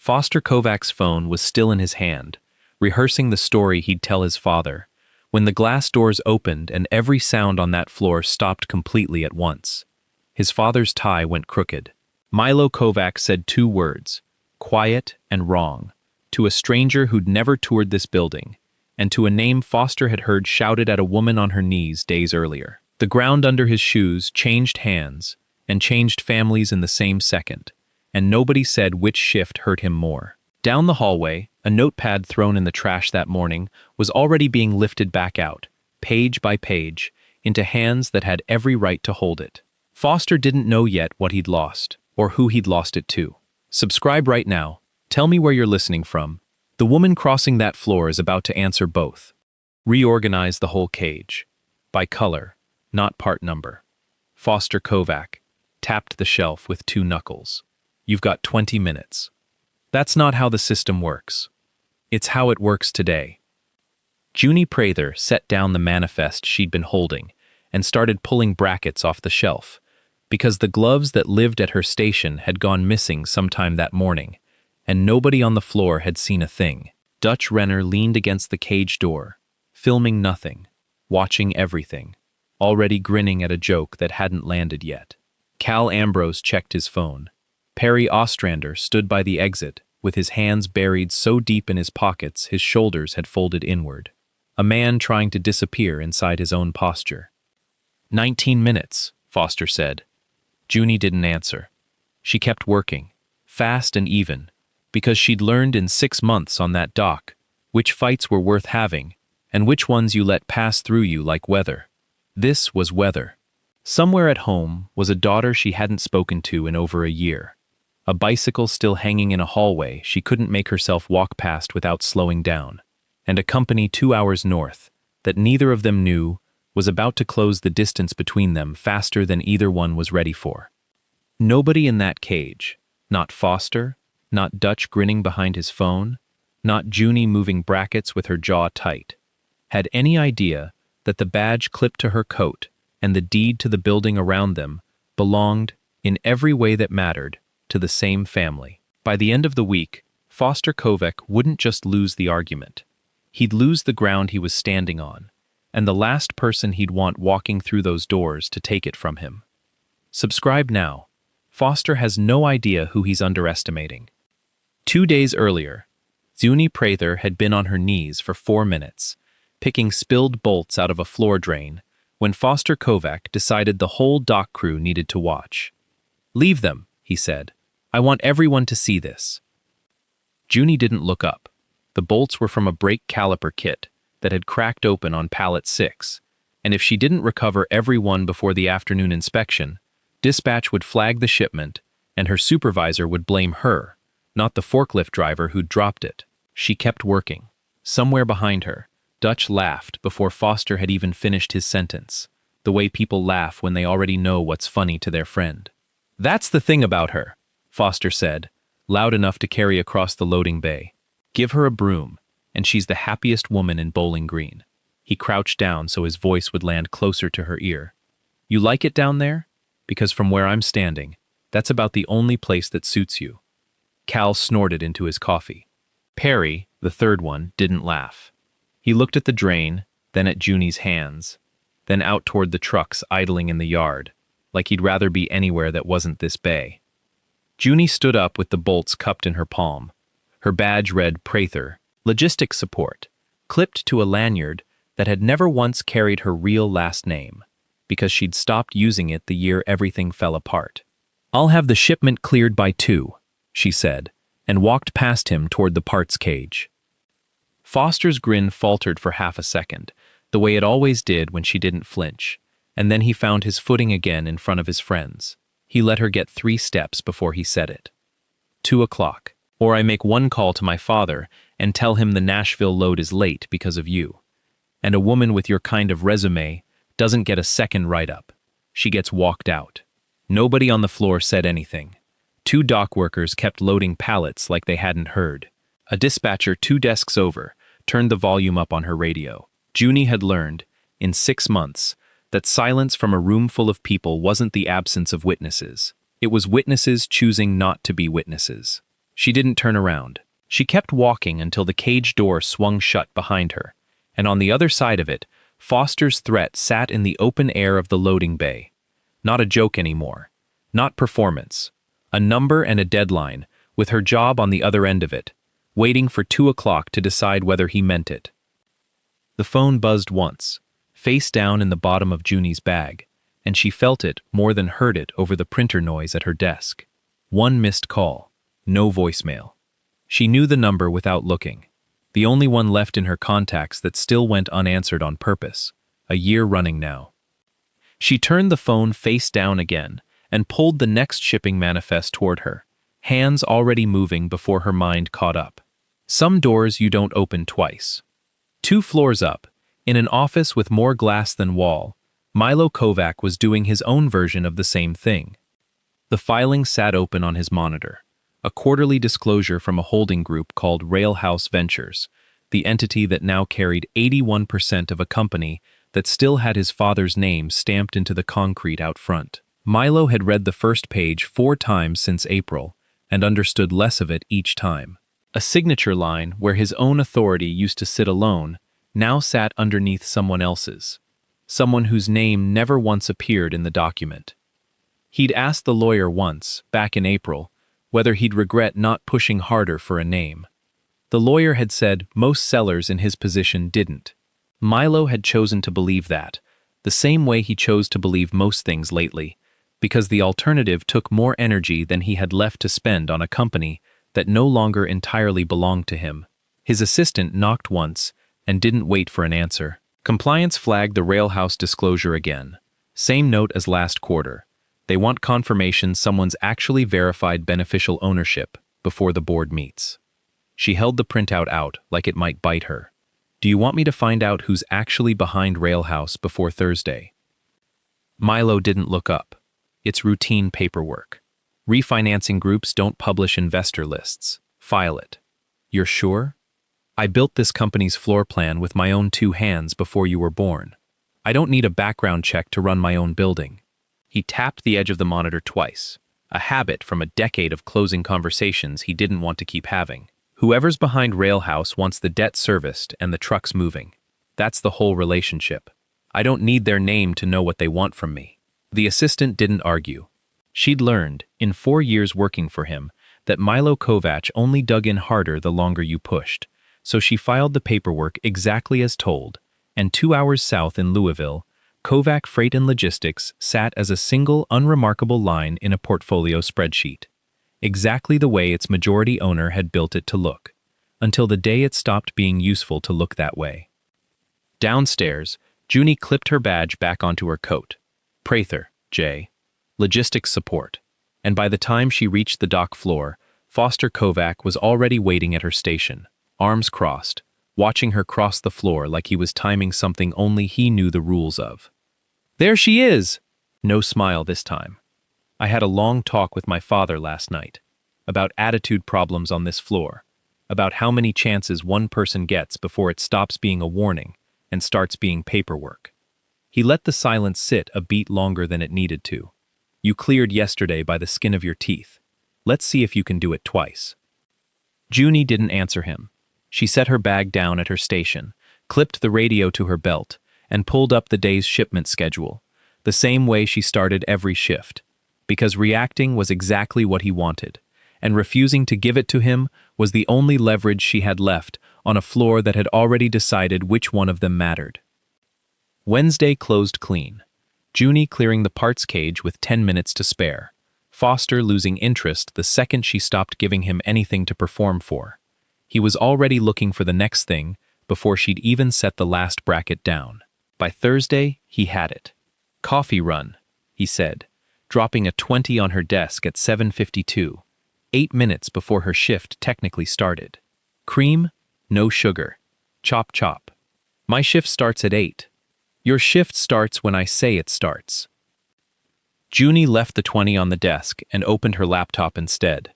Foster Kovac's phone was still in his hand, rehearsing the story he'd tell his father, when the glass doors opened and every sound on that floor stopped completely at once. His father's tie went crooked. Milo Kovac said two words, quiet and wrong, to a stranger who'd never toured this building, and to a name Foster had heard shouted at a woman on her knees days earlier. The ground under his shoes changed hands, and changed families in the same second, and nobody said which shift hurt him more. Down the hallway, a notepad thrown in the trash that morning was already being lifted back out, page by page, into hands that had every right to hold it. Foster didn't know yet what he'd lost, or who he'd lost it to. Subscribe right now. Tell me where you're listening from. The woman crossing that floor is about to answer both. Reorganize the whole cage. By color, not part number. Foster Kovac tapped the shelf with two knuckles. You've got 20 minutes. That's not how the system works. It's how it works today. Junie Prather set down the manifest she'd been holding and started pulling brackets off the shelf, because the gloves that lived at her station had gone missing sometime that morning, and nobody on the floor had seen a thing. Dutch Renner leaned against the cage door, filming nothing, watching everything, already grinning at a joke that hadn't landed yet. Cal Ambrose checked his phone. Perry Ostrander stood by the exit, with his hands buried so deep in his pockets his shoulders had folded inward. A man trying to disappear inside his own posture. 19 minutes, Foster said. Junie didn't answer. She kept working, fast and even, because she'd learned in 6 months on that dock which fights were worth having and which ones you let pass through you like weather. This was weather. Somewhere at home was a daughter she hadn't spoken to in over a year. A bicycle still hanging in a hallway she couldn't make herself walk past without slowing down, and a company 2 hours north that neither of them knew was about to close the distance between them faster than either one was ready for. Nobody in that cage, not Foster, not Dutch grinning behind his phone, not Junie moving brackets with her jaw tight, had any idea that the badge clipped to her coat and the deed to the building around them belonged, in every way that mattered, to the same family. By the end of the week, Foster Kovac wouldn't just lose the argument. He'd lose the ground he was standing on, and the last person he'd want walking through those doors to take it from him. Subscribe now. Foster has no idea who he's underestimating. 2 days earlier, Junie Prather had been on her knees for 4 minutes, picking spilled bolts out of a floor drain, when Foster Kovac decided the whole dock crew needed to watch. "Leave them," he said. "I want everyone to see this." Junie didn't look up. The bolts were from a brake caliper kit that had cracked open on pallet 6, and if she didn't recover every one before the afternoon inspection, dispatch would flag the shipment, and her supervisor would blame her, not the forklift driver who'd dropped it. She kept working. Somewhere behind her, Dutch laughed before Foster had even finished his sentence, the way people laugh when they already know what's funny to their friend. "That's the thing about her," Foster said, loud enough to carry across the loading bay. "Give her a broom, and she's the happiest woman in Bowling Green." He crouched down so his voice would land closer to her ear. "You like it down there? Because from where I'm standing, that's about the only place that suits you." Cal snorted into his coffee. Perry, the third one, didn't laugh. He looked at the drain, then at Junie's hands, then out toward the trucks idling in the yard, like he'd rather be anywhere that wasn't this bay. Junie stood up with the bolts cupped in her palm. Her badge read Prather, Logistics Support, clipped to a lanyard that had never once carried her real last name, because she'd stopped using it the year everything fell apart. "I'll have the shipment cleared by 2, she said, and walked past him toward the parts cage. Foster's grin faltered for half a second, the way it always did when she didn't flinch, and then he found his footing again in front of his friends. He let her get 3 steps before he said it. 2 o'clock, or I make 1 call to my father and tell him the Nashville load is late because of you. And a woman with your kind of resume doesn't get a second write-up. She gets walked out." Nobody on the floor said anything. 2 dock workers kept loading pallets like they hadn't heard. A dispatcher 2 desks over turned the volume up on her radio. Junie had learned, in 6 months, that silence from a room full of people wasn't the absence of witnesses. It was witnesses choosing not to be witnesses. She didn't turn around. She kept walking until the cage door swung shut behind her, and on the other side of it, Foster's threat sat in the open air of the loading bay. Not a joke anymore. Not performance. A number and a deadline, with her job on the other end of it, waiting for 2 o'clock to decide whether he meant it. The phone buzzed once, face down in the bottom of Junie's bag, and she felt it more than heard it over the printer noise at her desk. One missed call. No voicemail. She knew the number without looking. The only one left in her contacts that still went unanswered on purpose. A year running now. She turned the phone face down again and pulled the next shipping manifest toward her, hands already moving before her mind caught up. Some doors you don't open twice. 2 floors up, in an office with more glass than wall, Milo Kovac was doing his own version of the same thing. The filing sat open on his monitor. A quarterly disclosure from a holding group called Railhouse Ventures, the entity that now carried 81% of a company that still had his father's name stamped into the concrete out front. Milo had read the first page 4 times since April and understood less of it each time. A signature line where his own authority used to sit alone now sat underneath someone else's, someone whose name never once appeared in the document. He'd asked the lawyer once, back in April, whether he'd regret not pushing harder for a name. The lawyer had said most sellers in his position didn't. Milo had chosen to believe that, the same way he chose to believe most things lately, because the alternative took more energy than he had left to spend on a company that no longer entirely belonged to him. His assistant knocked once and didn't wait for an answer. Compliance flagged the Railhouse disclosure again. Same note as last quarter. They want confirmation someone's actually verified beneficial ownership before the board meets. She held the printout out like it might bite her. Do you want me to find out who's actually behind Railhouse before Thursday? Milo didn't look up. It's routine paperwork. Refinancing groups don't publish investor lists. File it. You're sure? I built this company's floor plan with my own 2 hands before you were born. I don't need a background check to run my own building. He tapped the edge of the monitor twice, a habit from a decade of closing conversations he didn't want to keep having. Whoever's behind Railhouse wants the debt serviced and the trucks moving. That's the whole relationship. I don't need their name to know what they want from me. The assistant didn't argue. She'd learned, in 4 years working for him, that Milo Kovac only dug in harder the longer you pushed, so she filed the paperwork exactly as told, and 2 hours south in Louisville, Kovac Freight and Logistics sat as a single unremarkable line in a portfolio spreadsheet, exactly the way its majority owner had built it to look, until the day it stopped being useful to look that way. Downstairs, Junie clipped her badge back onto her coat. Prather, J. Logistics Support. And by the time she reached the dock floor, Foster Kovac was already waiting at her station, arms crossed, watching her cross the floor like he was timing something only he knew the rules of. There she is! No smile this time. I had a long talk with my father last night, about attitude problems on this floor, about how many chances one person gets before it stops being a warning and starts being paperwork. He let the silence sit a beat longer than it needed to. You cleared yesterday by the skin of your teeth. Let's see if you can do it twice. Junie didn't answer him. She set her bag down at her station, clipped the radio to her belt, and pulled up the day's shipment schedule, the same way she started every shift, because reacting was exactly what he wanted, and refusing to give it to him was the only leverage she had left on a floor that had already decided which one of them mattered. Wednesday closed clean. Junie clearing the parts cage with 10 minutes to spare. Foster losing interest the second she stopped giving him anything to perform for. He was already looking for the next thing before she'd even set the last bracket down. By Thursday, he had it. Coffee run, he said, dropping a 20 on her desk at 7:52, 8 minutes before her shift technically started. Cream, no sugar. Chop chop. My shift starts at 8. Your shift starts when I say it starts. Junie left the 20 on the desk and opened her laptop instead.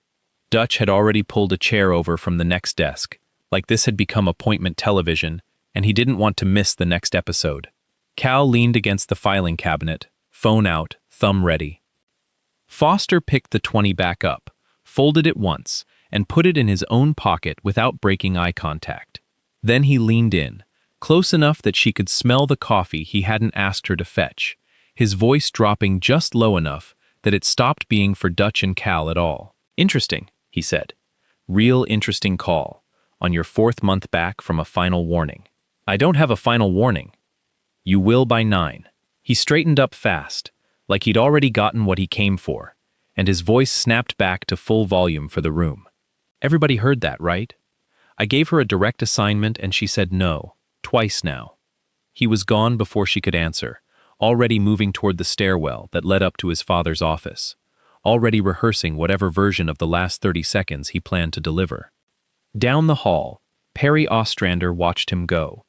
Dutch had already pulled a chair over from the next desk, like this had become appointment television, and he didn't want to miss the next episode. Cal leaned against the filing cabinet, phone out, thumb ready. Foster picked the 20 back up, folded it once, and put it in his own pocket without breaking eye contact. Then he leaned in, close enough that she could smell the coffee he hadn't asked her to fetch, his voice dropping just low enough that it stopped being for Dutch and Cal at all. "Interesting," he said. "Real interesting call, on your 4th month back from a final warning." "I don't have a final warning." "You will by 9. He straightened up fast, like he'd already gotten what he came for, and his voice snapped back to full volume for the room. "Everybody heard that, right? I gave her a direct assignment and she said no, twice now." He was gone before she could answer, already moving toward the stairwell that led up to his father's office, already rehearsing whatever version of the last 30 seconds he planned to deliver. Down the hall, Perry Ostrander watched him go.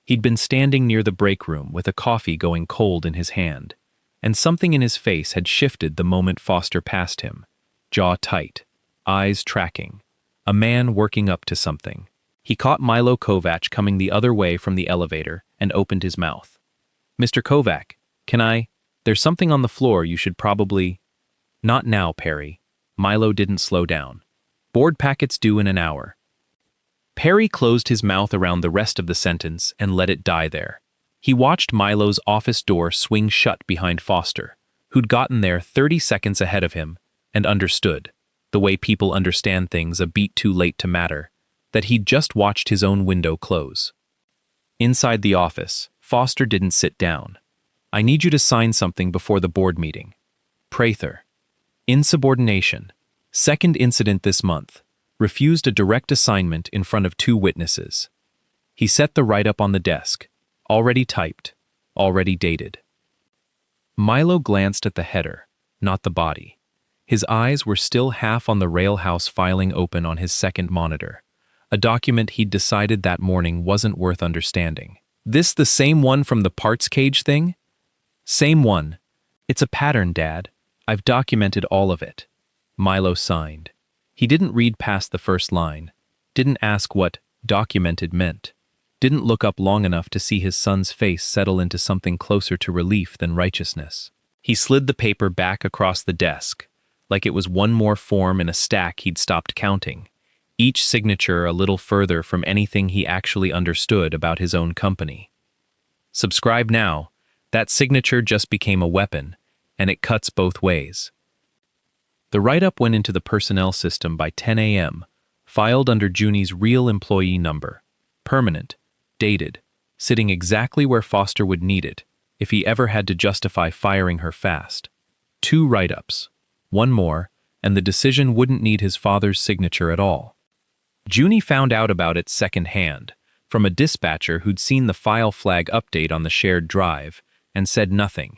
He'd been standing near the break room with a coffee going cold in his hand, and something in his face had shifted the moment Foster passed him, jaw tight, eyes tracking, a man working up to something. He caught Milo Kovac coming the other way from the elevator and opened his mouth. "Mr. Kovac, there's something on the floor you should probably—" "Not now, Perry." Milo didn't slow down. "Board packets due in an hour." Perry closed his mouth around the rest of the sentence and let it die there. He watched Milo's office door swing shut behind Foster, who'd gotten there 30 seconds ahead of him and understood, the way people understand things a beat too late to matter, that he'd just watched his own window close. Inside the office, Foster didn't sit down. "I need you to sign something before the board meeting." Prather. Insubordination. Second incident this month. Refused a direct assignment in front of 2 witnesses. He set the write-up on the desk. Already typed. Already dated. Milo glanced at the header, not the body. His eyes were still half on the railhouse filing open on his second monitor, a document he'd decided that morning wasn't worth understanding. "This the same one from the parts cage thing?" "Same one. It's a pattern, Dad. I've documented all of it." Milo signed. He didn't read past the first line, didn't ask what documented meant, didn't look up long enough to see his son's face settle into something closer to relief than righteousness. He slid the paper back across the desk, like it was one more form in a stack he'd stopped counting, each signature a little further from anything he actually understood about his own company. "Subscribe now." That signature just became a weapon, and it cuts both ways. The write-up went into the personnel system by 10 a.m., filed under Junie's real employee number, permanent, dated, sitting exactly where Foster would need it if he ever had to justify firing her fast. 2 write-ups, one more, and the decision wouldn't need his father's signature at all. Junie found out about it secondhand, from a dispatcher who'd seen the file flag update on the shared drive, and said nothing,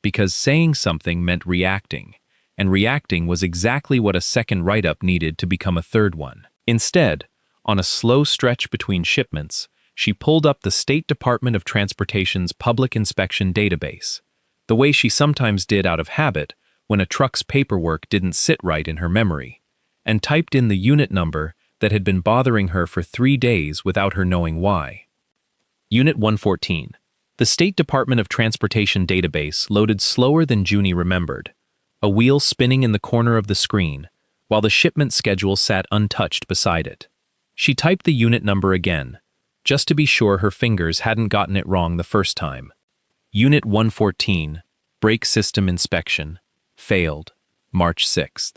because saying something meant reacting, and reacting was exactly what a second write-up needed to become a third one. Instead, on a slow stretch between shipments, she pulled up the State Department of Transportation's public inspection database, the way she sometimes did out of habit when a truck's paperwork didn't sit right in her memory, and typed in the unit number that had been bothering her for 3 days without her knowing why. Unit 114. The State Department of Transportation database loaded slower than Junie remembered, a wheel spinning in the corner of the screen, while the shipment schedule sat untouched beside it. She typed the unit number again, just to be sure her fingers hadn't gotten it wrong the first time. Unit 114, Brake System Inspection, failed, March 6th.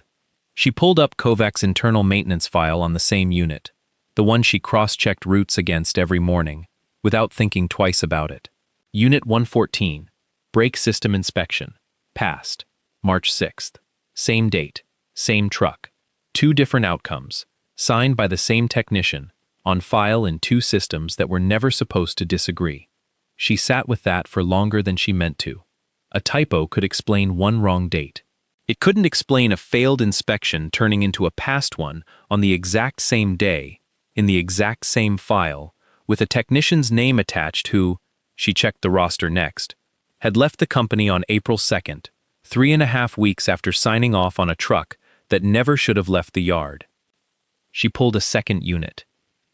She pulled up Kovac's internal maintenance file on the same unit, the one she cross-checked routes against every morning, without thinking twice about it. Unit 114, Brake System Inspection, passed, March 6th. Same date, same truck, 2 different outcomes, signed by the same technician, on file in 2 systems that were never supposed to disagree. She sat with that for longer than she meant to. A typo could explain one wrong date. It couldn't explain a failed inspection turning into a passed one on the exact same day, in the exact same file, with a technician's name attached who, she checked the roster next, had left the company on April 2nd, 3.5 weeks after signing off on a truck that never should have left the yard. She pulled a second unit,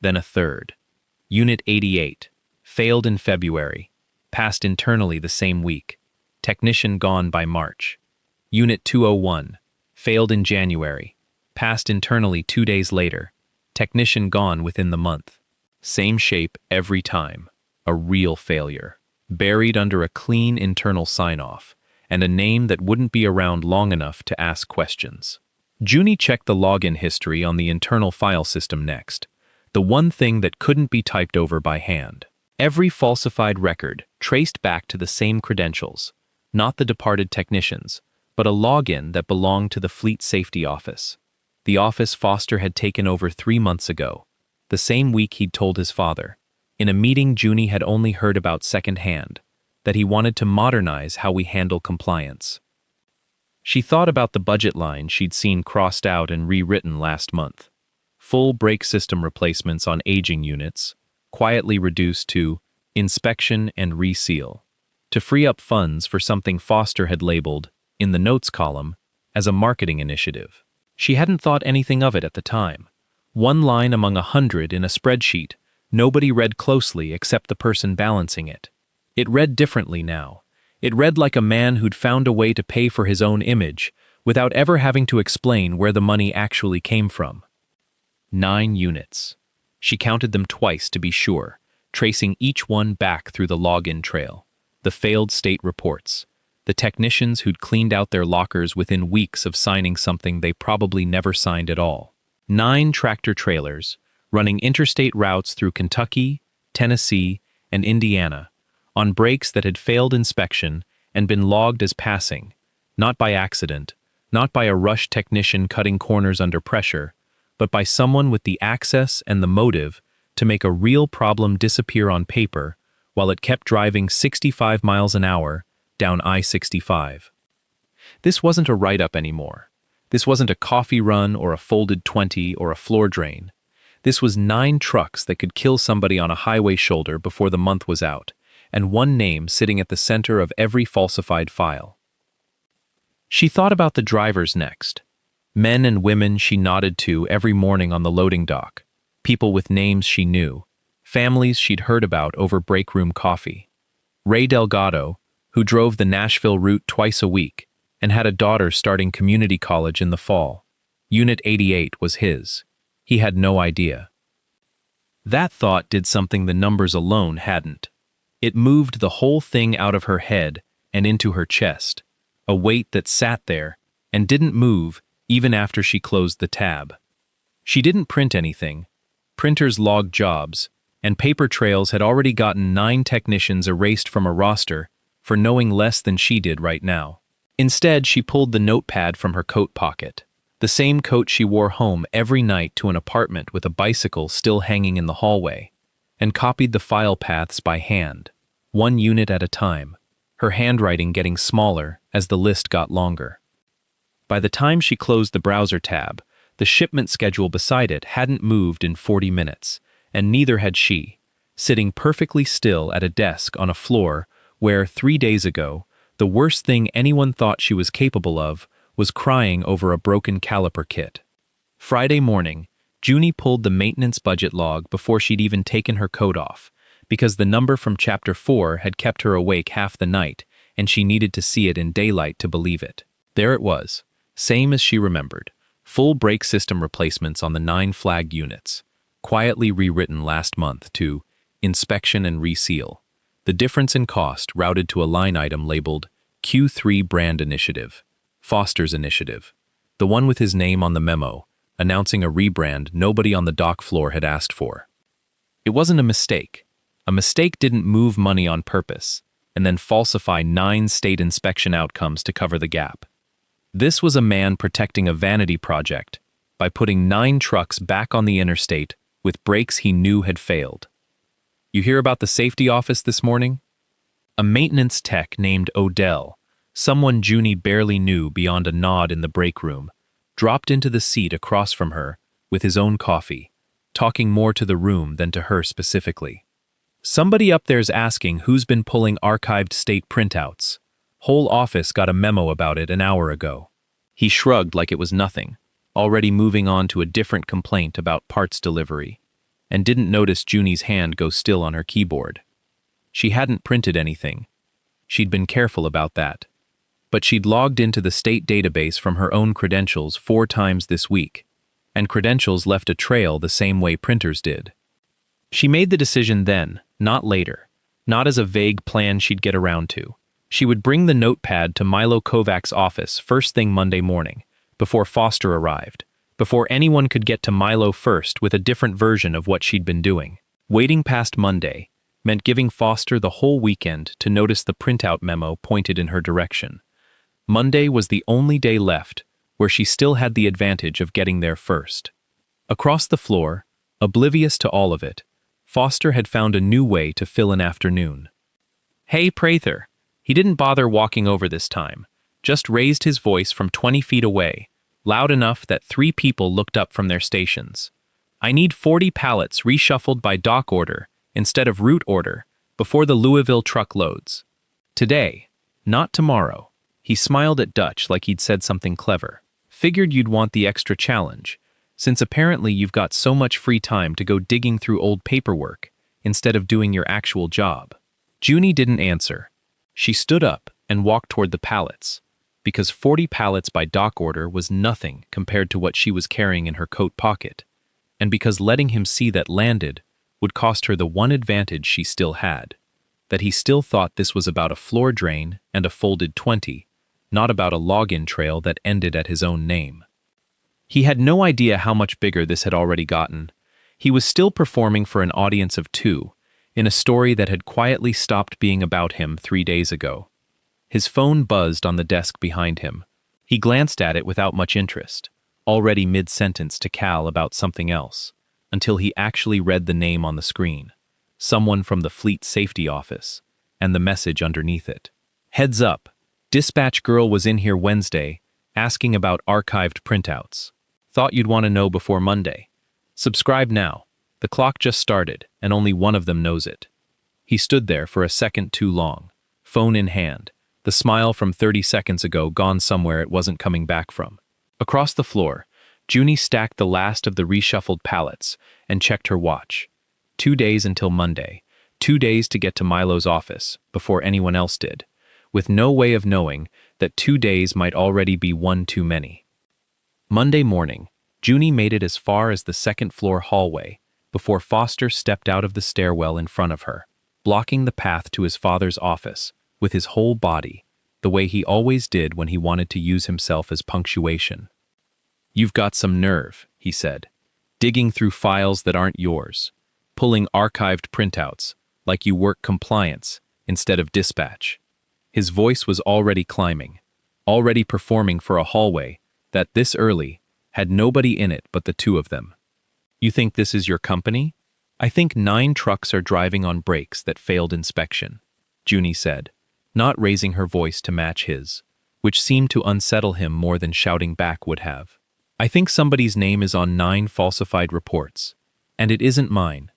then a third. Unit 88, failed in February, passed internally the same week, technician gone by March. Unit 201, failed in January, Passed internally 2 days later. Technician gone within the month. Same shape every time. A real failure. Buried under a clean internal sign-off, and a name that wouldn't be around long enough to ask questions. Junie checked the login history on the internal file system next, the one thing that couldn't be typed over by hand. Every falsified record traced back to the same credentials, not the departed technicians, but a login that belonged to the Fleet Safety Office. The office Foster had taken over 3 months ago, the same week he'd told his father, in a meeting Junie had only heard about secondhand, that he wanted to modernize how we handle compliance. She thought about the budget line she'd seen crossed out and rewritten last month. Full brake system replacements on aging units, quietly reduced to inspection and reseal, to free up funds for something Foster had labeled, in the notes column, as a marketing initiative. She hadn't thought anything of it at the time. One line among 100 in a spreadsheet, nobody read closely except the person balancing it. It read differently now. It read like a man who'd found a way to pay for his own image without ever having to explain where the money actually came from. 9 units. She counted them twice to be sure, tracing each one back through the login trail. The failed state reports. The technicians who'd cleaned out their lockers within weeks of signing something they probably never signed at all. 9 tractor trailers, running interstate routes through Kentucky, Tennessee, and Indiana, on brakes that had failed inspection and been logged as passing, not by accident, not by a rush technician cutting corners under pressure, but by someone with the access and the motive to make a real problem disappear on paper while it kept driving 65 miles an hour down I-65. This wasn't a write-up anymore. This wasn't a coffee run or a folded 20 or a floor drain. This was 9 trucks that could kill somebody on a highway shoulder before the month was out, and one name sitting at the center of every falsified file. She thought about the drivers next. Men and women she nodded to every morning on the loading dock, people with names she knew, families she'd heard about over break room coffee. Ray Delgado, who drove the Nashville route twice a week and had a daughter starting community college in the fall. Unit 88 was his. He had no idea. That thought did something the numbers alone hadn't. It moved the whole thing out of her head and into her chest, a weight that sat there and didn't move even after she closed the tab. She didn't print anything. Printers logged jobs, and paper trails had already gotten 9 technicians erased from a roster for knowing less than she did right now. Instead, she pulled the notepad from her coat pocket, the same coat she wore home every night to an apartment with a bicycle still hanging in the hallway, and copied the file paths by hand, 1 unit at a time, her handwriting getting smaller as the list got longer. By the time she closed the browser tab, the shipment schedule beside it hadn't moved in 40 minutes, and neither had she, sitting perfectly still at a desk on a floor where, 3 days ago, the worst thing anyone thought she was capable of was crying over a broken caliper kit. Friday morning, Junie pulled the maintenance budget log before she'd even taken her coat off, because the number from Chapter 4 had kept her awake half the night, and she needed to see it in daylight to believe it. There it was, same as she remembered, full brake system replacements on the 9 flagged units, quietly rewritten last month to inspection and reseal. The difference in cost routed to a line item labeled Q3 Brand Initiative, Foster's Initiative, the one with his name on the memo, announcing a rebrand nobody on the dock floor had asked for. It wasn't a mistake. A mistake didn't move money on purpose and then falsify 9 state inspection outcomes to cover the gap. This was a man protecting a vanity project by putting 9 trucks back on the interstate with brakes he knew had failed. You hear about the safety office this morning? A maintenance tech named Odell, someone Junie barely knew beyond a nod in the break room, dropped into the seat across from her with his own coffee, talking more to the room than to her specifically. Somebody up there's asking who's been pulling archived state printouts. Whole office got a memo about it an hour ago. He shrugged like it was nothing, already moving on to a different complaint about parts delivery, and didn't notice Junie's hand go still on her keyboard. She hadn't printed anything. She'd been careful about that. But she'd logged into the state database from her own credentials 4 times this week, and credentials left a trail the same way printers did. She made the decision then, not later, not as a vague plan she'd get around to. She would bring the notepad to Milo Kovac's office first thing Monday morning, before Foster arrived, before anyone could get to Milo first with a different version of what she'd been doing. Waiting past Monday meant giving Foster the whole weekend to notice the printout memo pointed in her direction. Monday was the only day left where she still had the advantage of getting there first. Across the floor, oblivious to all of it, Foster had found a new way to fill an afternoon. "Hey, Prather." He didn't bother walking over this time, just raised his voice from 20 feet away, loud enough that 3 people looked up from their stations. "I need 40 pallets reshuffled by dock order instead of route order before the Louisville truck loads. Today, not tomorrow." He smiled at Dutch like he'd said something clever. "Figured you'd want the extra challenge, since apparently you've got so much free time to go digging through old paperwork instead of doing your actual job." Junie didn't answer. She stood up and walked toward the pallets, because 40 pallets by dock order was nothing compared to what she was carrying in her coat pocket, and because letting him see that landed would cost her the one advantage she still had, that he still thought this was about a floor drain and a folded 20, not about a login trail that ended at his own name. He had no idea how much bigger this had already gotten. He was still performing for an audience of 2, in a story that had quietly stopped being about him 3 days ago. His phone buzzed on the desk behind him. He glanced at it without much interest, already mid-sentence to Cal about something else, until he actually read the name on the screen, someone from the Fleet Safety Office, and the message underneath it. "Heads up, dispatch girl was in here Wednesday, asking about archived printouts. Thought you'd want to know before Monday. Subscribe now. The clock just started, and only one of them knows it." He stood there for a second too long, phone in hand, the smile from 30 seconds ago gone somewhere it wasn't coming back from. Across the floor, Junie stacked the last of the reshuffled pallets and checked her watch. 2 days until Monday, 2 days to get to Milo's office before anyone else did, with no way of knowing that 2 days might already be one too many. Monday morning, Junie made it as far as the second-floor hallway before Foster stepped out of the stairwell in front of her, blocking the path to his father's office with his whole body, the way he always did when he wanted to use himself as punctuation. "You've got some nerve," he said, "digging through files that aren't yours, pulling archived printouts like you work compliance instead of dispatch." His voice was already climbing, already performing for a hallway that this early had nobody in it but the 2 of them. "You think this is your company? I think 9 trucks are driving on brakes that failed inspection," Junie said, not raising her voice to match his, which seemed to unsettle him more than shouting back would have. "I think somebody's name is on 9 falsified reports, and it isn't mine."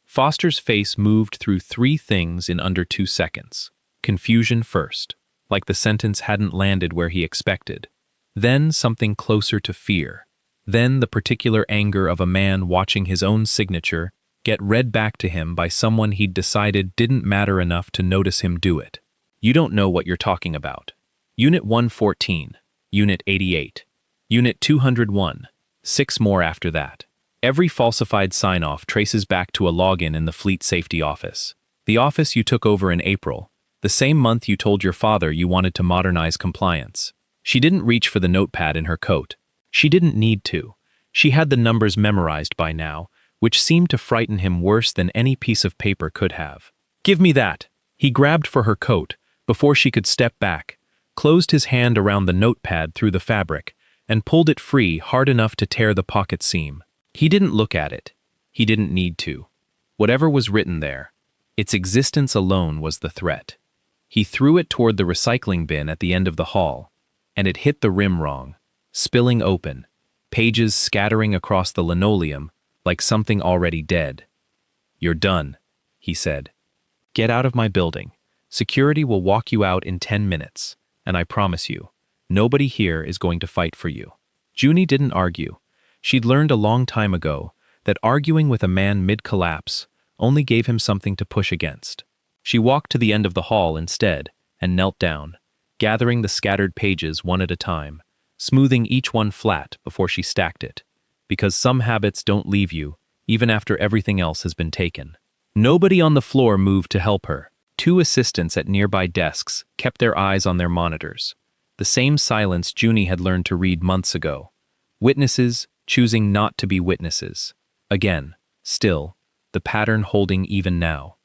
Foster's face moved through 3 things in under 2 seconds. Confusion first, like the sentence hadn't landed where he expected. Then something closer to fear. Then the particular anger of a man watching his own signature get read back to him by someone he'd decided didn't matter enough to notice him do it. "You don't know what you're talking about. Unit 114, Unit 88, Unit 201, 6 more after that. Every falsified sign-off traces back to a login in the Fleet Safety Office. The office you took over in April, the same month you told your father you wanted to modernize compliance." She didn't reach for the notepad in her coat. She didn't need to. She had the numbers memorized by now, which seemed to frighten him worse than any piece of paper could have. "Give me that!" He grabbed for her coat before she could step back, closed his hand around the notepad through the fabric, and pulled it free hard enough to tear the pocket seam. He didn't look at it. He didn't need to. Whatever was written there, its existence alone was the threat. He threw it toward the recycling bin at the end of the hall, and it hit the rim wrong, spilling open, pages scattering across the linoleum like something already dead. "You're done," he said. "Get out of my building. Security will walk you out in 10 minutes, and I promise you, nobody here is going to fight for you." Junie didn't argue. She'd learned a long time ago that arguing with a man mid-collapse only gave him something to push against. She walked to the end of the hall instead and knelt down, gathering the scattered pages one at a time, smoothing each one flat before she stacked it, because some habits don't leave you, even after everything else has been taken. Nobody on the floor moved to help her. Two assistants at nearby desks kept their eyes on their monitors. The same silence Junie had learned to read months ago. Witnesses choosing not to be witnesses. Again, still, the pattern holding even now.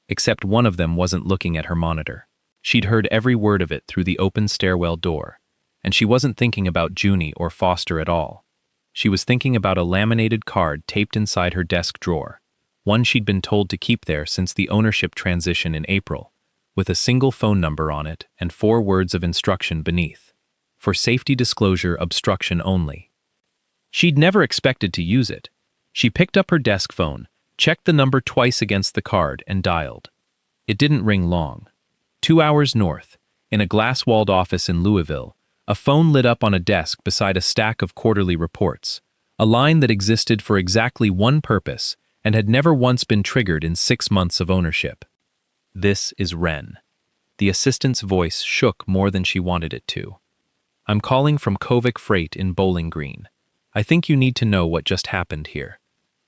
Except one of them wasn't looking at her monitor. She'd heard every word of it through the open stairwell door, and she wasn't thinking about Junie or Foster at all. She was thinking about a laminated card taped inside her desk drawer, one she'd been told to keep there since the ownership transition in April, with a single phone number on it and 4 words of instruction beneath. For safety disclosure obstruction only. She'd never expected to use it. She picked up her desk phone, checked the number twice against the card, and dialed. It didn't ring long. 2 hours north, in a glass-walled office in Louisville, a phone lit up on a desk beside a stack of quarterly reports, a line that existed for exactly one purpose and had never once been triggered in 6 months of ownership. This is Ren. The assistant's voice shook more than she wanted it to. I'm calling from Kovic Freight in Bowling Green. I think you need to know what just happened here.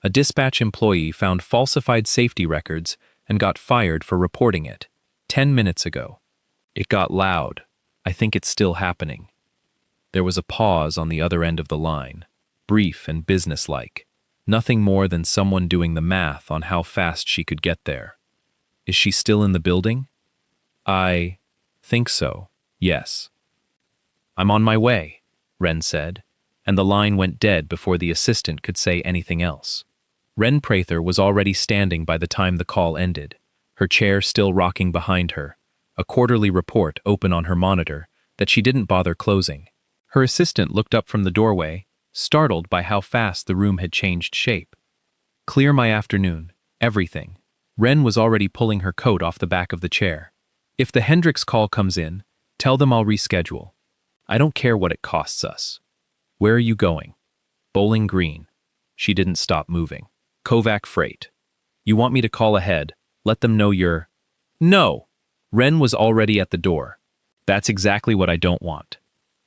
A dispatch employee found falsified safety records and got fired for reporting it 10 minutes ago. It got loud. I think it's still happening. There was a pause on the other end of the line, brief and businesslike. Nothing more than someone doing the math on how fast she could get there. Is she still in the building? I think so, yes. I'm on my way, Ren said, and the line went dead before the assistant could say anything else. Ren Prather was already standing by the time the call ended, her chair still rocking behind her, a quarterly report open on her monitor that she didn't bother closing. Her assistant looked up from the doorway, startled by how fast the room had changed shape. Clear my afternoon, everything. Ren was already pulling her coat off the back of the chair. If the Hendricks call comes in, tell them I'll reschedule. I don't care what it costs us. Where are you going? Bowling Green. She didn't stop moving. Kovac Freight. You want me to call ahead? Let them know you're... No! Ren was already at the door. That's exactly what I don't want.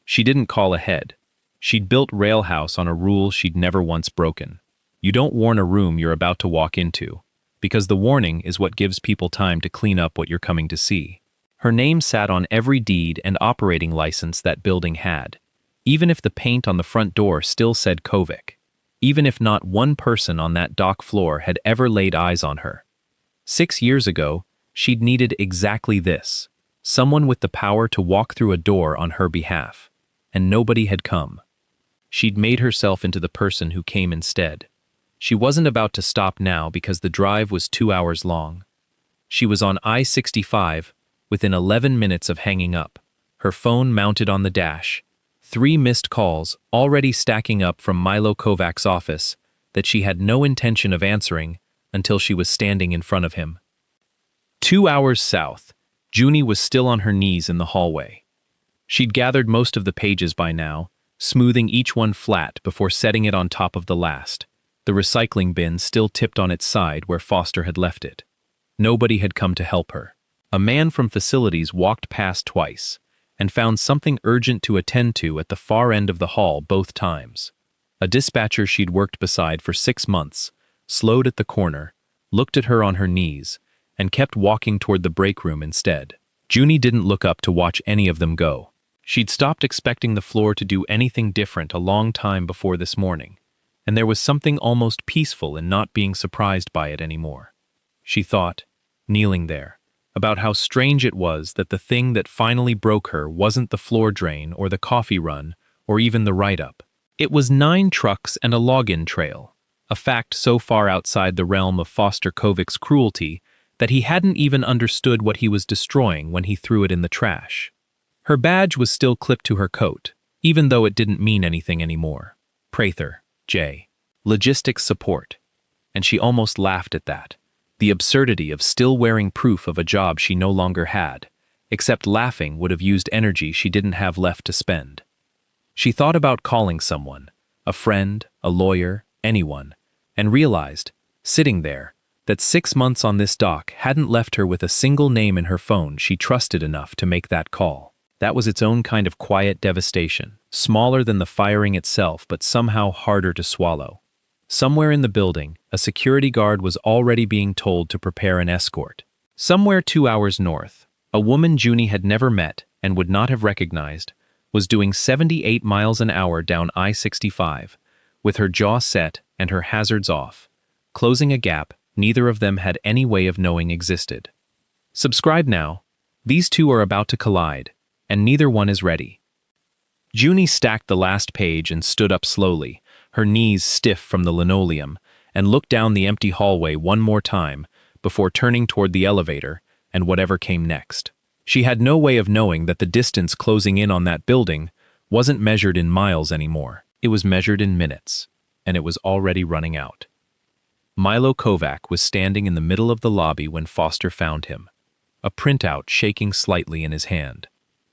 She didn't call ahead. She'd built Railhouse on a rule she'd never once broken. You don't warn a room you're about to walk into, because the warning is what gives people time to clean up what you're coming to see. Her name sat on every deed and operating license that building had, even if the paint on the front door still said Kovic, even if not one person on that dock floor had ever laid eyes on her. 6 years ago, she'd needed exactly this, someone with the power to walk through a door on her behalf, and nobody had come. She'd made herself into the person who came instead. She wasn't about to stop now because the drive was 2 hours long. She was on I-65, within 11 minutes of hanging up, her phone mounted on the dash, 3 missed calls already stacking up from Milo Kovac's office that she had no intention of answering until she was standing in front of him. 2 hours south, Junie was still on her knees in the hallway. She'd gathered most of the pages by now, smoothing each one flat before setting it on top of the last, the recycling bin still tipped on its side where Foster had left it. Nobody had come to help her. A man from facilities walked past twice and found something urgent to attend to at the far end of the hall both times. A dispatcher she'd worked beside for 6 months slowed at the corner, looked at her on her knees, and kept walking toward the break room instead. Junie didn't look up to watch any of them go. She'd stopped expecting the floor to do anything different a long time before this morning, and there was something almost peaceful in not being surprised by it anymore. She thought, kneeling there, about how strange it was that the thing that finally broke her wasn't the floor drain or the coffee run or even the write-up. It was 9 trucks and a login trail, a fact so far outside the realm of Foster Kovic's cruelty that he hadn't even understood what he was destroying when he threw it in the trash. Her badge was still clipped to her coat, even though it didn't mean anything anymore. Prather, J. Logistics support. And she almost laughed at that. The absurdity of still wearing proof of a job she no longer had, except laughing would have used energy she didn't have left to spend. She thought about calling someone, a friend, a lawyer, anyone, and realized, sitting there, that 6 months on this dock hadn't left her with a single name in her phone she trusted enough to make that call. That was its own kind of quiet devastation, smaller than the firing itself but somehow harder to swallow. Somewhere in the building, a security guard was already being told to prepare an escort. Somewhere 2 hours north, a woman Junie had never met and would not have recognized was doing 78 miles an hour down I-65, with her jaw set and her hazards off, closing a gap neither of them had any way of knowing existed. Subscribe now. These two are about to collide, and neither one is ready. Junie stacked the last page and stood up slowly, her knees stiff from the linoleum, and looked down the empty hallway one more time before turning toward the elevator and whatever came next. She had no way of knowing that the distance closing in on that building wasn't measured in miles anymore. It was measured in minutes, and it was already running out. Milo Kovac was standing in the middle of the lobby when Foster found him, a printout shaking slightly in his hand.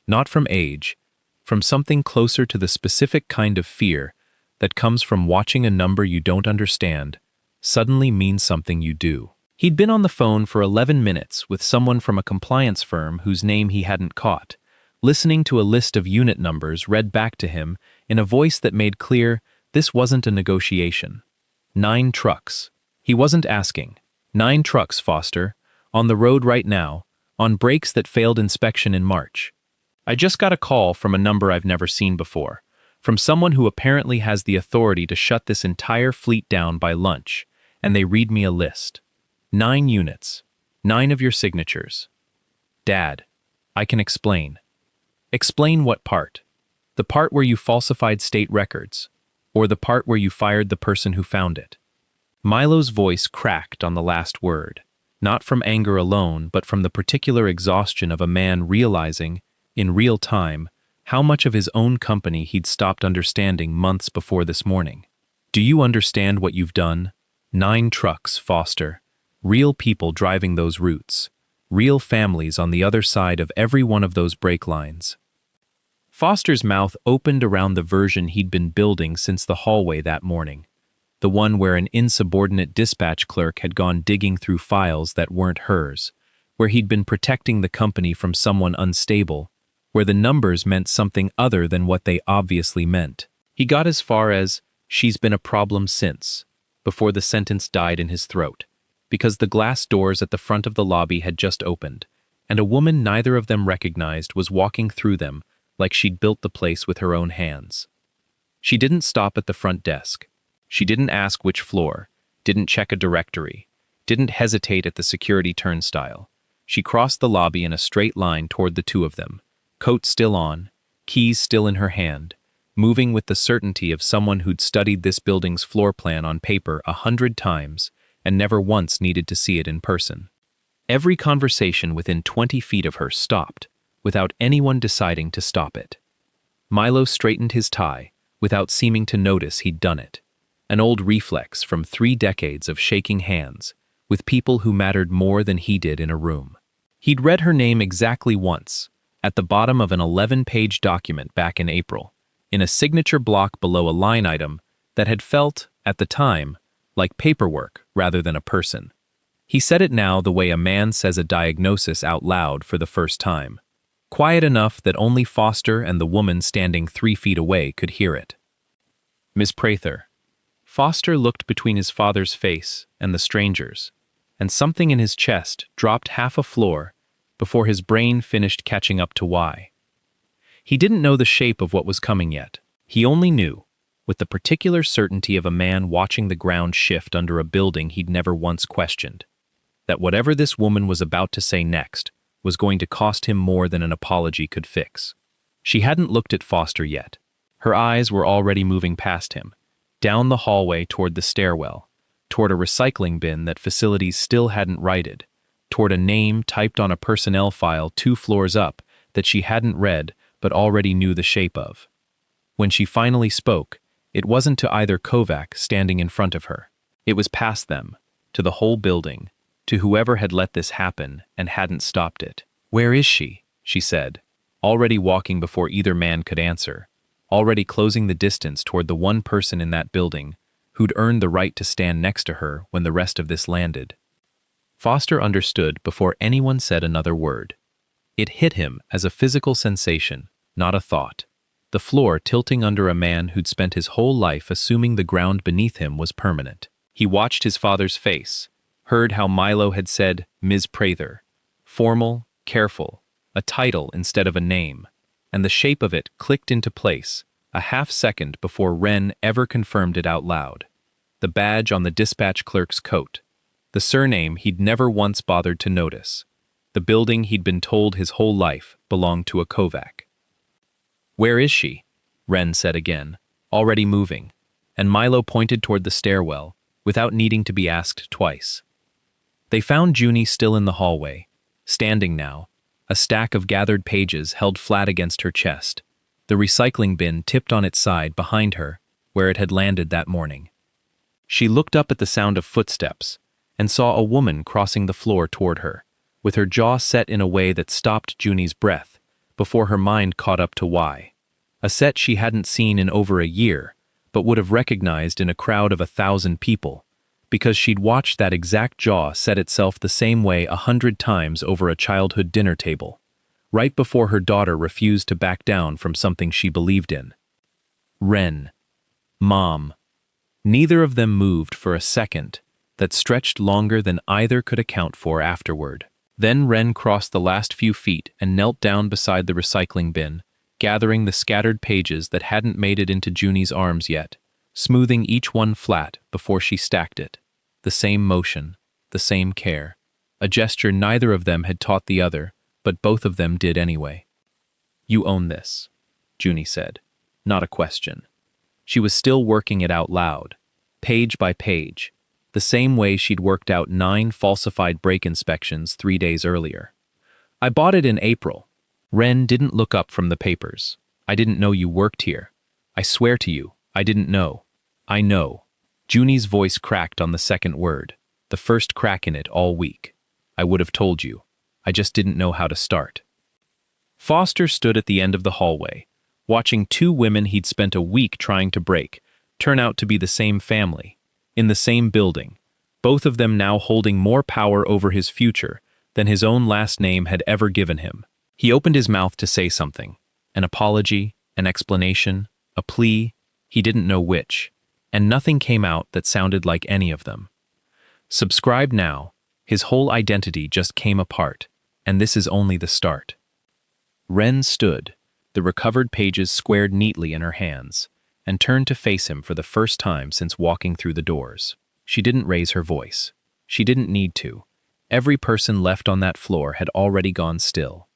Not from age, from something closer to the specific kind of fear that comes from watching a number you don't understand suddenly mean something you do. He'd been on the phone for 11 minutes with someone from a compliance firm whose name he hadn't caught, listening to a list of unit numbers read back to him in a voice that made clear this wasn't a negotiation. 9 trucks. He wasn't asking. 9 trucks, Foster, on the road right now, on brakes that failed inspection in March. I just got a call from a number I've never seen before, from someone who apparently has the authority to shut this entire fleet down by lunch, and they read me a list. 9 units. 9 of your signatures. Dad, I can explain. Explain what part? The part where you falsified state records, or the part where you fired the person who found it? Milo's voice cracked on the last word, not from anger alone, but from the particular exhaustion of a man realizing, in real time, how much of his own company he'd stopped understanding months before this morning. Do you understand what you've done? 9 trucks, Foster. Real people driving those routes. Real families on the other side of every one of those brake lines. Foster's mouth opened around the version he'd been building since the hallway that morning. The one where an insubordinate dispatch clerk had gone digging through files that weren't hers, where he'd been protecting the company from someone unstable, where the numbers meant something other than what they obviously meant. He got as far as, "She's been a problem since," before the sentence died in his throat, because the glass doors at the front of the lobby had just opened, and a woman neither of them recognized was walking through them like she'd built the place with her own hands. She didn't stop at the front desk. She didn't ask which floor, didn't check a directory, didn't hesitate at the security turnstile. She crossed the lobby in a straight line toward the two of them, coat still on, keys still in her hand, moving with the certainty of someone who'd studied this building's floor plan on paper 100 times and never once needed to see it in person. Every conversation within 20 feet of her stopped, without anyone deciding to stop it. Milo straightened his tie, without seeming to notice he'd done it. An old reflex from 3 decades of shaking hands with people who mattered more than he did in a room. He'd read her name exactly once, at the bottom of an 11-page document back in April, in a signature block below a line item that had felt, at the time, like paperwork rather than a person. He said it now the way a man says a diagnosis out loud for the first time, quiet enough that only Foster and the woman standing 3 feet away could hear it. Miss Prather. Foster looked between his father's face and the stranger's, and something in his chest dropped half a floor before his brain finished catching up to why. He didn't know the shape of what was coming yet. He only knew, with the particular certainty of a man watching the ground shift under a building he'd never once questioned, that whatever this woman was about to say next was going to cost him more than an apology could fix. She hadn't looked at Foster yet. Her eyes were already moving past him, down the hallway toward the stairwell, toward a recycling bin that facilities still hadn't righted, toward a name typed on a personnel file 2 floors up that she hadn't read but already knew the shape of. When she finally spoke, it wasn't to either Kovac standing in front of her. It was past them, to the whole building, to whoever had let this happen and hadn't stopped it. "Where is she?" she said, already walking before either man could answer, already closing the distance toward the one person in that building who'd earned the right to stand next to her when the rest of this landed. Foster understood before anyone said another word. It hit him as a physical sensation, not a thought. The floor tilting under a man who'd spent his whole life assuming the ground beneath him was permanent. He watched his father's face, heard how Milo had said Ms. Prather, formal, careful, a title instead of a name, and the shape of it clicked into place, a half-second before Wren ever confirmed it out loud. The badge on the dispatch clerk's coat, the surname he'd never once bothered to notice, the building he'd been told his whole life belonged to a Kovac. "Where is she?" Wren said again, already moving, and Milo pointed toward the stairwell, without needing to be asked twice. They found Junie still in the hallway, standing now, a stack of gathered pages held flat against her chest, the recycling bin tipped on its side behind her, where it had landed that morning. She looked up at the sound of footsteps, and saw a woman crossing the floor toward her, with her jaw set in a way that stopped Junie's breath, before her mind caught up to why. A set she hadn't seen in over a year, but would have recognized in a crowd of 1,000 people, because she'd watched that exact jaw set itself the same way 100 times over a childhood dinner table, right before her daughter refused to back down from something she believed in. Wren. Mom. Neither of them moved for a second that stretched longer than either could account for afterward. Then Wren crossed the last few feet and knelt down beside the recycling bin, gathering the scattered pages that hadn't made it into Junie's arms yet, smoothing each one flat before she stacked it. The same motion, the same care, a gesture neither of them had taught the other, but both of them did anyway. "You own this," Junie said, not a question. She was still working it out loud, page by page, the same way she'd worked out 9 falsified brake inspections 3 days earlier. "I bought it in April." Wren didn't look up from the papers. "I didn't know you worked here. I swear to you, I didn't know." "I know." Junie's voice cracked on the second word, the first crack in it all week. "I would have told you. I just didn't know how to start." Foster stood at the end of the hallway, watching 2 women he'd spent a week trying to break turn out to be the same family, in the same building, both of them now holding more power over his future than his own last name had ever given him. He opened his mouth to say something, an apology, an explanation, a plea, he didn't know which, and nothing came out that sounded like any of them. Subscribe now, his whole identity just came apart, and this is only the start. Wren stood, the recovered pages squared neatly in her hands, and turned to face him for the first time since walking through the doors. She didn't raise her voice. She didn't need to. Every person left on that floor had already gone still.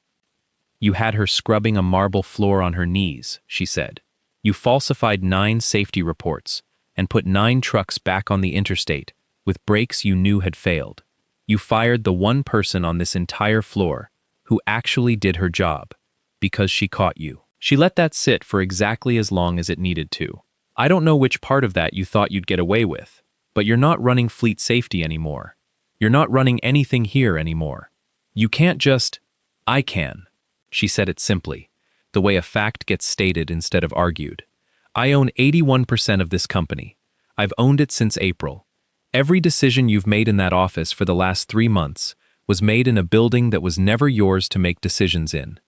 "You had her scrubbing a marble floor on her knees," she said. "You falsified 9 safety reports and put 9 trucks back on the interstate with brakes you knew had failed. You fired the one person on this entire floor who actually did her job, because she caught you. She let that sit for exactly as long as it needed to. I don't know which part of that you thought you'd get away with, but you're not running fleet safety anymore. You're not running anything here anymore. You can't just—" "I can." She said it simply, the way a fact gets stated instead of argued. "I own 81% of this company. I've owned it since April. Every decision you've made in that office for the last 3 months was made in a building that was never yours to make decisions in."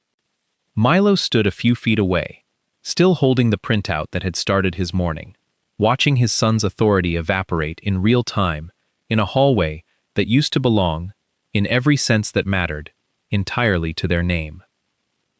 Milo stood a few feet away, still holding the printout that had started his morning, watching his son's authority evaporate in real time in a hallway that used to belong, in every sense that mattered, entirely to their name.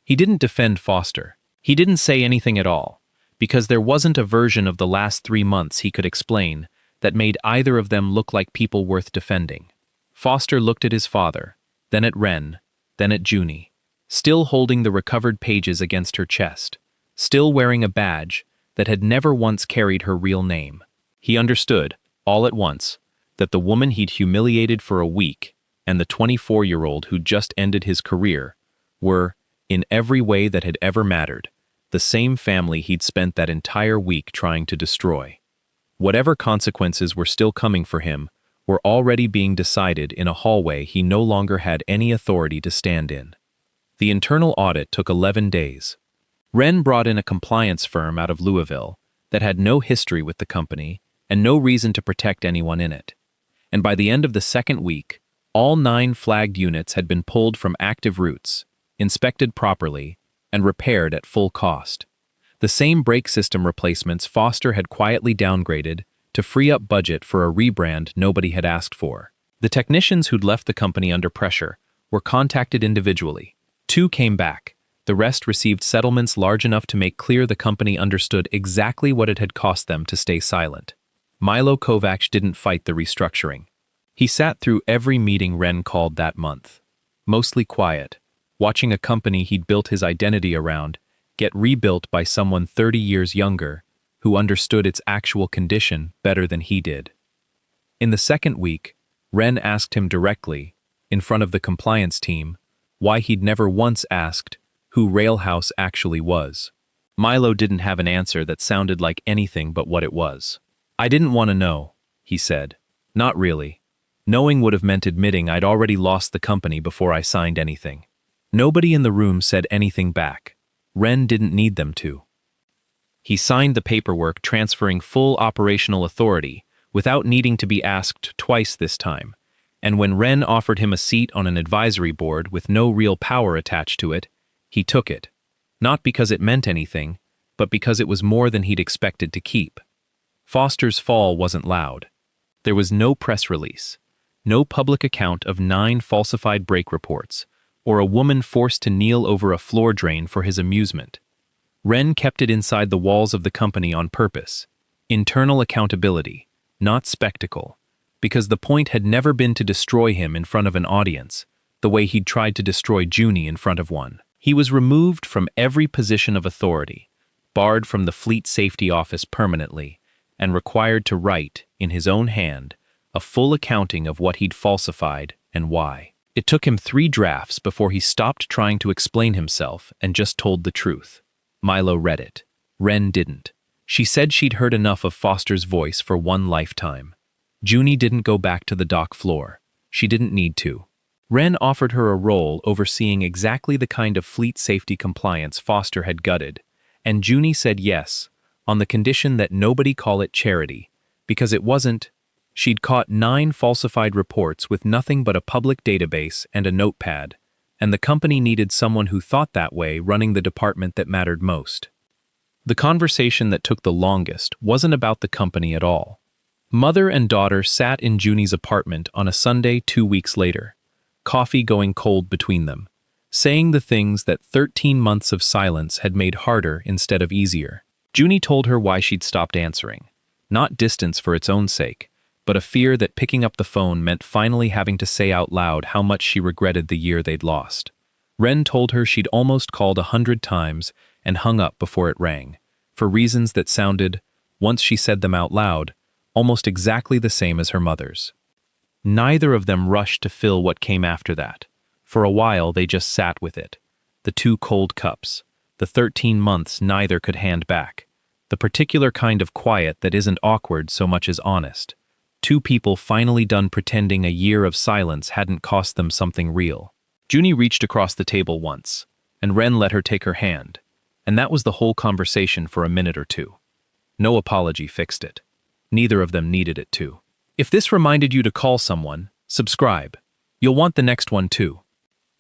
He didn't defend Foster. He didn't say anything at all, because there wasn't a version of the last 3 months he could explain that made either of them look like people worth defending. Foster looked at his father, then at Wren, then at Junie, still holding the recovered pages against her chest, still wearing a badge that had never once carried her real name. He understood, all at once, that the woman he'd humiliated for a week and the 24-year-old who'd just ended his career were, in every way that had ever mattered, the same family he'd spent that entire week trying to destroy. Whatever consequences were still coming for him were already being decided in a hallway he no longer had any authority to stand in. The internal audit took 11 days. Wren brought in a compliance firm out of Louisville that had no history with the company and no reason to protect anyone in it. And by the end of the second week, all 9 flagged units had been pulled from active routes, inspected properly, and repaired at full cost. The same brake system replacements Foster had quietly downgraded to free up budget for a rebrand nobody had asked for. The technicians who'd left the company under pressure were contacted individually. 2 came back. The rest received settlements large enough to make clear the company understood exactly what it had cost them to stay silent. Milo Kovacs didn't fight the restructuring. He sat through every meeting Ren called that month. Mostly quiet, watching a company he'd built his identity around get rebuilt by someone 30 years younger who understood its actual condition better than he did. In the second week, Ren asked him directly, in front of the compliance team, why he'd never once asked who Railhouse actually was. Milo didn't have an answer that sounded like anything but what it was. "I didn't want to know," he said. "Not really. Knowing would have meant admitting I'd already lost the company before I signed anything." Nobody in the room said anything back. Ren didn't need them to. He signed the paperwork transferring full operational authority without needing to be asked twice this time, and when Ren offered him a seat on an advisory board with no real power attached to it, he took it. Not because it meant anything, but because it was more than he'd expected to keep. Foster's fall wasn't loud. There was no press release, no public account of 9 falsified brake reports, or a woman forced to kneel over a floor drain for his amusement. Ren kept it inside the walls of the company on purpose. Internal accountability, not spectacle, because the point had never been to destroy him in front of an audience, the way he'd tried to destroy Junie in front of one. He was removed from every position of authority, barred from the fleet safety office permanently, and required to write, in his own hand, a full accounting of what he'd falsified and why. It took him 3 drafts before he stopped trying to explain himself and just told the truth. Milo read it. Ren didn't. She said she'd heard enough of Foster's voice for one lifetime. Junie didn't go back to the dock floor. She didn't need to. Ren offered her a role overseeing exactly the kind of fleet safety compliance Foster had gutted, and Junie said yes, on the condition that nobody call it charity, because it wasn't. She'd caught 9 falsified reports with nothing but a public database and a notepad, and the company needed someone who thought that way running the department that mattered most. The conversation that took the longest wasn't about the company at all. Mother and daughter sat in Junie's apartment on a Sunday 2 weeks later, coffee going cold between them, saying the things that 13 months of silence had made harder instead of easier. Junie told her why she'd stopped answering. Not distance for its own sake, but a fear that picking up the phone meant finally having to say out loud how much she regretted the year they'd lost. Ren told her she'd almost called 100 times and hung up before it rang, for reasons that sounded, once she said them out loud, almost exactly the same as her mother's. Neither of them rushed to fill what came after that. For a while they just sat with it. The 2 cold cups, the 13 months neither could hand back, the particular kind of quiet that isn't awkward so much as honest. 2 people finally done pretending a year of silence hadn't cost them something real. Junie reached across the table once, and Ren let her take her hand, and that was the whole conversation for a minute or 2. No apology fixed it. Neither of them needed it to. If this reminded you to call someone, subscribe. You'll want the next one too.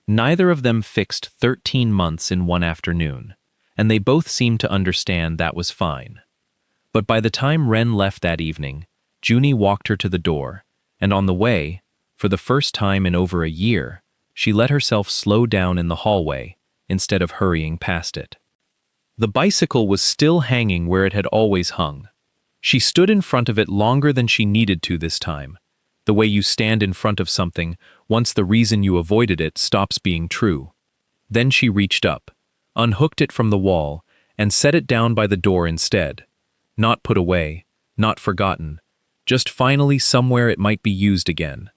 Neither of them fixed 13 months in one afternoon, and they both seemed to understand that was fine. But by the time Ren left that evening, Junie walked her to the door, and on the way, for the first time in over a year, she let herself slow down in the hallway instead of hurrying past it. The bicycle was still hanging where it had always hung. She stood in front of it longer than she needed to this time, the way you stand in front of something once the reason you avoided it stops being true. Then she reached up, unhooked it from the wall, and set it down by the door instead. Not put away, not forgotten, just finally somewhere it might be used again.